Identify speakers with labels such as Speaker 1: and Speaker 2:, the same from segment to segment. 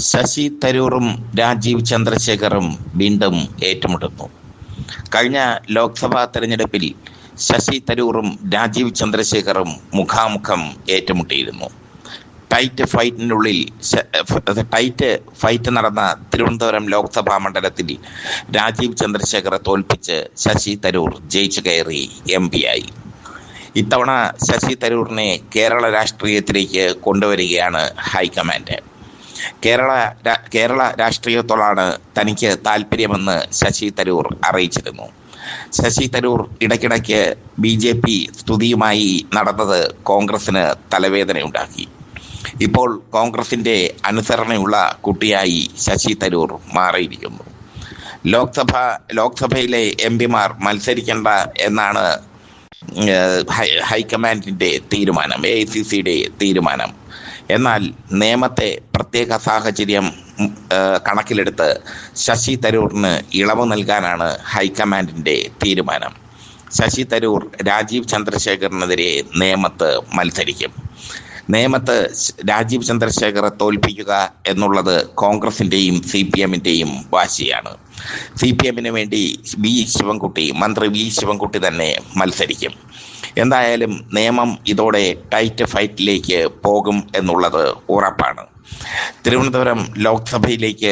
Speaker 1: ശശി തരൂറും രാജീവ് ചന്ദ്രശേഖറും വീണ്ടും ഏറ്റുമുട്ടുന്നു. കഴിഞ്ഞ ലോക്സഭാ തെരഞ്ഞെടുപ്പിൽ ശശി തരൂറും രാജീവ് ചന്ദ്രശേഖറും മുഖാമുഖം ഏറ്റുമുട്ടിയിരുന്നു. ടൈറ്റ് ഫൈറ്റ് നടന്ന തിരുവനന്തപുരം ലോക്സഭാ മണ്ഡലത്തിൽ രാജീവ് ചന്ദ്രശേഖറെ തോൽപ്പിച്ച് ശശി തരൂർ ജയിച്ചു കയറി MP ആയി. ഇത്തവണ ശശി തരൂറിനെ കേരള രാഷ്ട്രീയത്തിലേക്ക് കൊണ്ടുവരികയാണ് ഹൈക്കമാൻഡ്. കേരള രാഷ്ട്രീയത്തോടാണ് തനിക്ക് താല്പര്യമെന്ന് ശശി തരൂർ അറിയിച്ചിരുന്നു. ശശി തരൂർ ഇടയ്ക്കിടയ്ക്ക് BJP സ്തുതിയുമായി നടന്നത് കോൺഗ്രസിന് തലവേദനയുണ്ടാക്കി. ഇപ്പോൾ കോൺഗ്രസിന്റെ അനുസരണയുള്ള കുട്ടിയായി ശശി തരൂർ മാറിയിരിക്കുന്നു. ലോക്സഭയിലെ MP-മാർ മത്സരിക്കേണ്ട എന്നാണ് ഹൈക്കമാൻഡിന്റെ തീരുമാനം, AICCയുടെ തീരുമാനം. എന്നാൽ നിയമത്തെ പ്രത്യേക സാഹചര്യം കണക്കിലെടുത്ത് ശശി തരൂറിന് ഇളവ് നൽകാനാണ് ഹൈക്കമാൻഡിന്റെ തീരുമാനം. ശശി തരൂർ രാജീവ് ചന്ദ്രശേഖറിനെതിരെ നേമത്ത് മത്സരിക്കും. നേമത്ത് രാജീവ് ചന്ദ്രശേഖറെ തോൽപ്പിക്കുക എന്നുള്ളത് കോൺഗ്രസിന്റെയും CPM-ന്റെയും വാശിയാണ്. CPM-ന് വേണ്ടി മന്ത്രി വി ശിവൻകുട്ടി തന്നെ മത്സരിക്കും. എന്തായാലും നിയമം ഇതോടെ ടൈറ്റ് ഫൈറ്റിലേക്ക് പോകും എന്നുള്ളത് ഉറപ്പാണ്. തിരുവനന്തപുരം ലോക്സഭയിലേക്ക്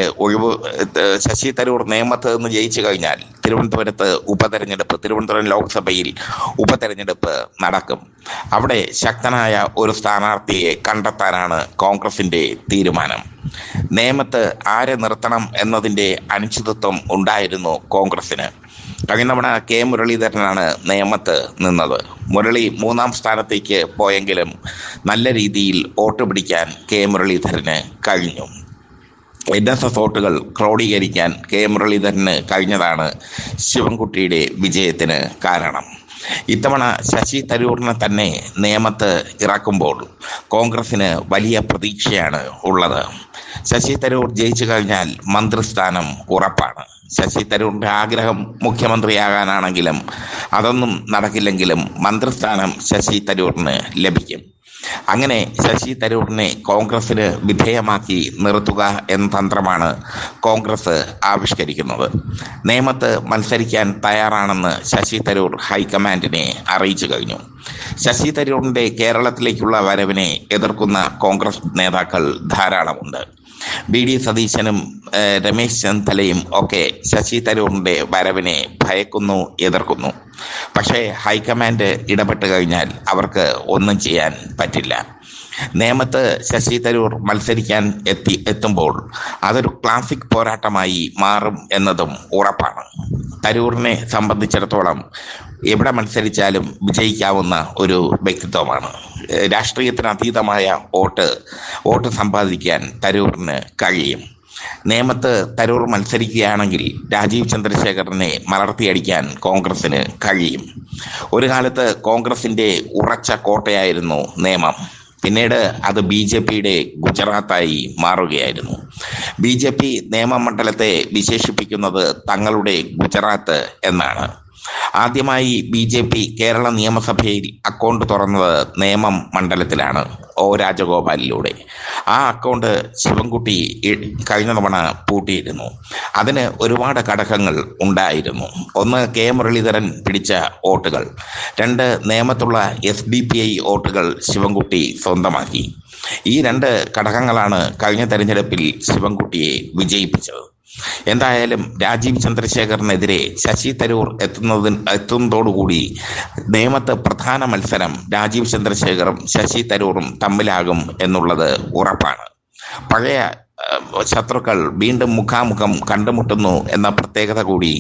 Speaker 1: ശശി തരൂർ നേമത്ത് നിന്ന് ജയിച്ചു കഴിഞ്ഞാൽ തിരുവനന്തപുരം ലോക്സഭയിൽ ഉപതെരഞ്ഞെടുപ്പ് നടക്കും. അവിടെ ശക്തനായ ഒരു സ്ഥാനാർത്ഥിയെ കണ്ടെത്താനാണ് കോൺഗ്രസിന്റെ തീരുമാനം. നേമത്ത് ആരെ നിർത്തണം എന്നതിന്റെ അനിശ്ചിതത്വം ഉണ്ടായിരുന്നു കോൺഗ്രസിന്. കഴിഞ്ഞ തവണ K മുരളീധരനാണ് നേമത്ത് നിന്നത്. മുരളി 3-ാം സ്ഥാനത്തേക്ക് പോയെങ്കിലും നല്ല രീതിയിൽ വോട്ട് പിടിക്കാൻ K മുരളീധരന് കഴിഞ്ഞു. NSS വോട്ടുകൾ ക്രോഡീകരിക്കാൻ K മുരളീധരന് കഴിഞ്ഞതാണ് ശിവൻകുട്ടിയുടെ വിജയത്തിന് കാരണം. ഇത്തവണ ശശി തരൂറിനെ തന്നെ നേമത്ത് ഇറക്കുമ്പോൾ കോൺഗ്രസിന് വലിയ പ്രതീക്ഷയാണ് ഉള്ളത്. ശശി തരൂർ ജയിച്ചു കഴിഞ്ഞാൽ മന്ത്രിസ്ഥാനം ഉറപ്പാണ്. ശശി തരൂറിന്റെ ആഗ്രഹം മുഖ്യമന്ത്രിയാകാനാണെങ്കിലും അതൊന്നും നടക്കില്ലെങ്കിലും മന്ത്രിസ്ഥാനം ശശി തരൂറിന് ലഭിക്കും. അങ്ങനെ ശശി തരൂറിനെ കോൺഗ്രസിന് വിധേയമാക്കി നിർത്തുക എന്ന തന്ത്രമാണ് കോൺഗ്രസ് ആവിഷ്കരിക്കുന്നത്. നേമത്ത് മത്സരിക്കാൻ തയ്യാറാണെന്ന് ശശി തരൂർ ഹൈക്കമാൻഡിനെ അറിയിച്ചു കഴിഞ്ഞു. ശശി തരൂറിന്റെ കേരളത്തിലേക്കുള്ള വരവിനെ എതിർക്കുന്ന കോൺഗ്രസ് നേതാക്കൾ ധാരാളമുണ്ട്. BD സതീശനും രമേശ് ചെന്നിത്തലയും ഒക്കെ ശശി തരൂറിന്റെ വരവിനെ ഭയക്കുന്നു, എതിർക്കുന്നു. പക്ഷേ ഹൈക്കമാൻഡ് ഇടപെട്ട് കഴിഞ്ഞാൽ അവർക്ക് ഒന്നും ചെയ്യാൻ പറ്റില്ല. നേമത്ത് ശശി തരൂർ മത്സരിക്കാൻ എത്തുമ്പോൾ അതൊരു ക്ലാസിക് പോരാട്ടമായി മാറും എന്നതും ഉറപ്പാണ്. തരൂറിനെ സംബന്ധിച്ചിടത്തോളം എവിടെ മത്സരിച്ചാലും വിജയിക്കാവുന്ന ഒരു വ്യക്തിത്വമാണ്. രാഷ്ട്രീയത്തിന് അതീതമായ വോട്ട് സമ്പാദിക്കാൻ തരൂറിന് കഴിയും. നേമത്ത് തരൂർ മത്സരിക്കുകയാണെങ്കിൽ രാജീവ് ചന്ദ്രശേഖറിനെ മലർത്തിയടിക്കാൻ കോൺഗ്രസിന് കഴിയും. ഒരു കാലത്ത് കോൺഗ്രസിന്റെ ഉറച്ച കോട്ടയായിരുന്നു നേമം. പിന്നീട് അത് BJPയുടെ ഗുജറാത്തായി മാറുകയായിരുന്നു. BJP നേമം മണ്ഡലത്തെ വിശേഷിപ്പിക്കുന്നത് തങ്ങളുടെ ഗുജറാത്ത് എന്നാണ്. ആദ്യമായി BJP കേരള നിയമസഭയിൽ അക്കൗണ്ട് തുറന്നത് നേമം മണ്ഡലത്തിലാണ്, O രാജഗോപാലിലൂടെ. ആ അക്കൗണ്ട് ശിവൻകുട്ടി കഴിഞ്ഞ തവണ പൂട്ടിയിരുന്നു. അതിന് ഒരുപാട് ഘടകങ്ങൾ ഉണ്ടായിരുന്നു. ഒന്ന്, K മുരളീധരൻ പിടിച്ച വോട്ടുകൾ. 2, നേമത്തുള്ള SDPI വോട്ടുകൾ ശിവൻകുട്ടി സ്വന്തമാക്കി. ഈ 2 ഘടകങ്ങളാണ് കഴിഞ്ഞ തെരഞ്ഞെടുപ്പിൽ ശിവൻകുട്ടിയെ വിജയിപ്പിച്ചത്. എന്തായാലും രാജീവ് ചന്ദ്രശേഖറിനെതിരെ ശശി തരൂർ എത്തുന്നതോടുകൂടി നേമത്ത് പ്രധാന മത്സരം രാജീവ് ചന്ദ്രശേഖറും ശശി തരൂറും തമ്മിലാകും എന്നുള്ളത് ഉറപ്പാണ്. പഴയ ശത്രുക്കൾ വീണ്ടും മുഖാമുഖം കണ്ടുമുട്ടുന്നു എന്ന പ്രത്യേകത കൂടി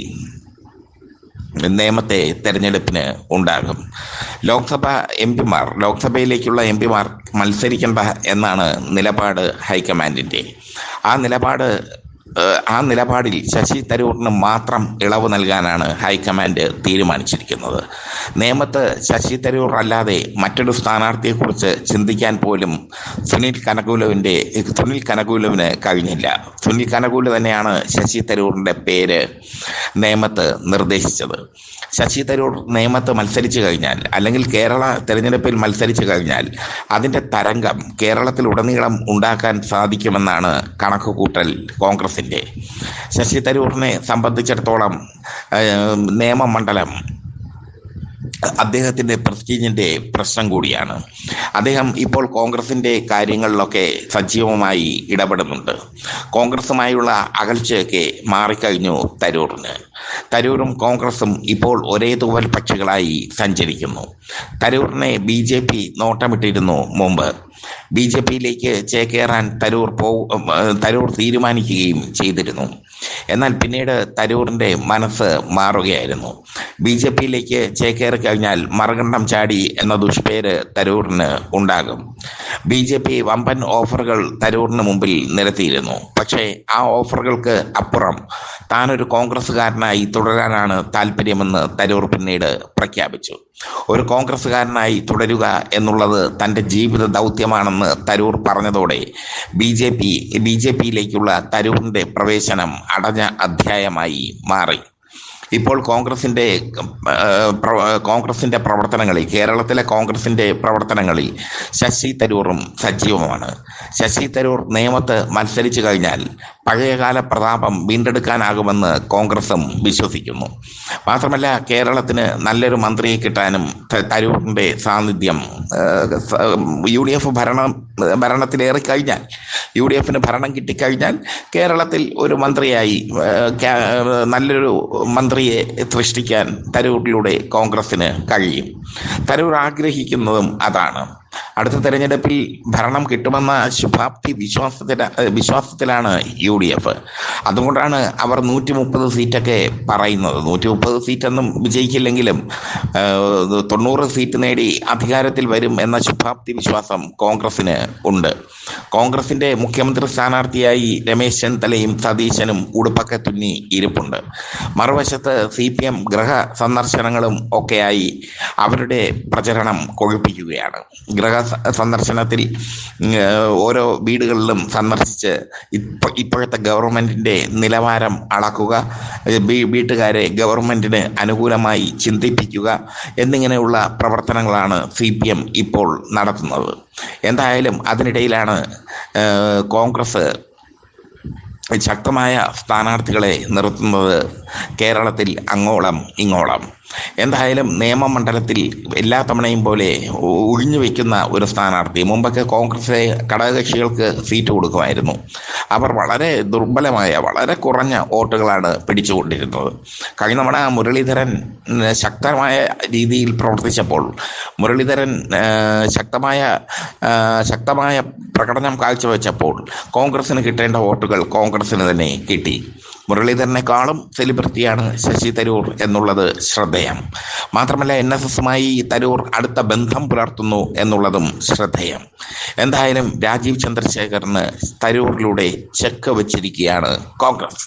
Speaker 1: നേമത്തെ തെരഞ്ഞെടുപ്പിന് ഉണ്ടാകും. ലോക്സഭയിലേക്കുള്ള MP-മാർ മത്സരിക്കേണ്ട എന്നാണ് നിലപാട് ഹൈക്കമാൻഡിന്റെ. ആ നിലപാട് ആ നിലപാടിൽ ശശി തരൂരിന് മാത്രം ഇളവ് നൽകാനാണ് ഹൈക്കമാൻഡ് തീരുമാനിച്ചിരിക്കുന്നത്. നേമത്ത് ശശി തരൂർ അല്ലാതെ മറ്റൊരു സ്ഥാനാർത്ഥിയെക്കുറിച്ച് ചിന്തിക്കാൻ പോലും സുനിൽ കനകൂലുവിന് കഴിഞ്ഞില്ല. സുനിൽ കനകൂല് തന്നെയാണ് ശശി തരൂരിൻ്റെ പേര് നേമത്ത് നിർദ്ദേശിച്ചത്. ശശി തരൂർ നേമത്ത് മത്സരിച്ചു കഴിഞ്ഞാൽ, അല്ലെങ്കിൽ കേരള തെരഞ്ഞെടുപ്പിൽ മത്സരിച്ചു കഴിഞ്ഞാൽ അതിൻ്റെ തരംഗം കേരളത്തിലുടനീളം ഉണ്ടാക്കാൻ സാധിക്കുമെന്നാണ് കണക്കുകൂട്ടൽ കോൺഗ്രസിൻ്റെ. ശശി തരൂരിനെ സംബന്ധിച്ചിടത്തോളം നേമമണ്ഡലം അദ്ദേഹത്തിൻ്റെ പ്രസ്റ്റീജിൻ്റെ പ്രശ്നം കൂടിയാണ്. അദ്ദേഹം ഇപ്പോൾ കോൺഗ്രസിൻ്റെ കാര്യങ്ങളിലൊക്കെ സജീവമായി ഇടപെടുന്നുണ്ട്. കോൺഗ്രസുമായുള്ള അകൽച്ചയൊക്കെ മാറിക്കഴിഞ്ഞു തരൂറിന്. തരൂരും കോൺഗ്രസും ഇപ്പോൾ ഒരേ തൂവൽ പക്ഷികളായി സഞ്ചരിക്കുന്നു. തരൂറിനെ BJP നോട്ടമിട്ടിരുന്നു മുമ്പ്. BJPയിലേക്ക് ചേക്കേറാൻ തരൂർ തീരുമാനിക്കുകയും ചെയ്തിരുന്നു. എന്നാൽ പിന്നീട് തരൂറിൻ്റെ മനസ്സ് മാറുകയായിരുന്നു. BJPയിലേക്ക് ചേക്കേറി കഴിഞ്ഞാൽ മറുകണ്ഠം ചാടി എന്ന ദുഷ്പേര് തരൂറിന് ഉണ്ടാകും. BJP വമ്പൻ ഓഫറുകൾ തരൂറിന് മുമ്പിൽ നിരത്തിയിരുന്നു. പക്ഷേ ആ ഓഫറുകൾക്ക് അപ്പുറം താനൊരു കോൺഗ്രസ്സുകാരനായി തുടരാനാണ് താല്പര്യമെന്ന് തരൂർ പിന്നീട് പ്രഖ്യാപിച്ചു. ഒരു കോൺഗ്രസ്സുകാരനായി തുടരുക എന്നുള്ളത് തൻ്റെ ജീവിത ദൗത്യമാണെന്ന് തരൂർ പറഞ്ഞതോടെ BJPയിലേക്കുള്ള തരൂറിൻ്റെ പ്രവേശനം അടഞ്ഞ അധ്യായമായി മാറി. ഇപ്പോൾ കോൺഗ്രസിൻ്റെ പ്രവർത്തനങ്ങളിൽ, കേരളത്തിലെ കോൺഗ്രസിൻ്റെ പ്രവർത്തനങ്ങളിൽ ശശി തരൂറും സജീവമാണ്. ശശി തരൂർ നേമത്ത് മത്സരിച്ചു കഴിഞ്ഞാൽ പഴയകാല പ്രതാപം വീണ്ടെടുക്കാനാകുമെന്ന് കോൺഗ്രസും വിശ്വസിക്കുന്നു. മാത്രമല്ല, കേരളത്തിന് നല്ലൊരു മന്ത്രിയെ കിട്ടാനും തരൂറിൻ്റെ സാന്നിധ്യം, UDF ഭരണത്തിലേറിക്കഴിഞ്ഞാൽ, UDFന് ഭരണം കിട്ടിക്കഴിഞ്ഞാൽ കേരളത്തിൽ ഒരു മന്ത്രിയായി, നല്ലൊരു മന്ത്രിയെ സൃഷ്ടിക്കാൻ തരൂരിലൂടെ കോൺഗ്രസിന് കഴിയും. തരൂർ ആഗ്രഹിക്കുന്നതും അതാണ്. അടുത്ത തെരഞ്ഞെടുപ്പിൽ ഭരണം കിട്ടുമെന്ന ശുഭാപ്തി വിശ്വാസത്തിലാണ് UDF. അതുകൊണ്ടാണ് അവർ 130 സീറ്റൊക്കെ പറയുന്നത്. 130 സീറ്റൊന്നും വിജയിക്കില്ലെങ്കിലും 90 സീറ്റ് നേടി അധികാരത്തിൽ വരും എന്ന ശുഭാപ്തി വിശ്വാസം കോൺഗ്രസിന് ഉണ്ട്. കോൺഗ്രസിൻ്റെ മുഖ്യമന്ത്രി സ്ഥാനാർത്ഥിയായി രമേശ് ചെന്നിത്തലയും സതീശനും ഉടുപ്പൊക്കെ തുന്നി ഇരിപ്പുണ്ട്. മറുവശത്ത് CPM ഗൃഹ സന്ദർശനങ്ങളും ഒക്കെയായി അവരുടെ പ്രചരണം കൊഴുപ്പിക്കുകയാണ്. ഗൃഹ സന്ദർശനത്തിൽ ഓരോ വീടുകളിലും സന്ദർശിച്ച് ഇപ്പോഴത്തെ ഗവൺമെൻറ്റിൻ്റെ നിലവാരം അളക്കുക, വീട്ടുകാരെ ഗവൺമെൻറ്റിന് അനുകൂലമായി ചിന്തിപ്പിക്കുക എന്നിങ്ങനെയുള്ള പ്രവർത്തനങ്ങളാണ് CPM ഇപ്പോൾ നടത്തുന്നത്. എന്തായാലും അതിനിടയിലാണ് കോൺഗ്രസ് ശക്തമായ സ്ഥാനാർത്ഥികളെ നിർത്തുന്നത് കേരളത്തിൽ അങ്ങോളം ഇങ്ങോളം. എന്തായാലും നിയമമണ്ഡലത്തിൽ എല്ലാ തവണയും പോലെ ഒഴിഞ്ഞു വയ്ക്കുന്ന ഒരു സ്ഥാനാർത്ഥി. മുമ്പൊക്കെ കോൺഗ്രസിലെ ഘടകകക്ഷികൾക്ക് സീറ്റ് കൊടുക്കുമായിരുന്നു. അവർ വളരെ ദുർബലമായ, വളരെ കുറഞ്ഞ വോട്ടുകളാണ് പിടിച്ചുകൊണ്ടിരുന്നത്. കഴിഞ്ഞ തവണ മുരളീധരൻ ശക്തമായ രീതിയിൽ പ്രവർത്തിച്ചപ്പോൾ, മുരളീധരൻ ശക്തമായ പ്രകടനം കാഴ്ചവെച്ചപ്പോൾ കോൺഗ്രസിന് കിട്ടേണ്ട വോട്ടുകൾ കോൺഗ്രസിന് തന്നെ കിട്ടി. മുരളീധരനേക്കാളും സെലിബ്രിറ്റിയാണ് ശശി തരൂർ എന്നുള്ളത് ശ്രദ്ധേയം. മാത്രമല്ല, NSSുമായി തരൂർ അടുത്ത ബന്ധം പുലർത്തുന്നു എന്നുള്ളതും ശ്രദ്ധേയം. എന്തായാലും രാജീവ് ചന്ദ്രശേഖറിന് തരൂരിലൂടെ ചെക്ക് വെച്ചിരിക്കുകയാണ് കോൺഗ്രസ്.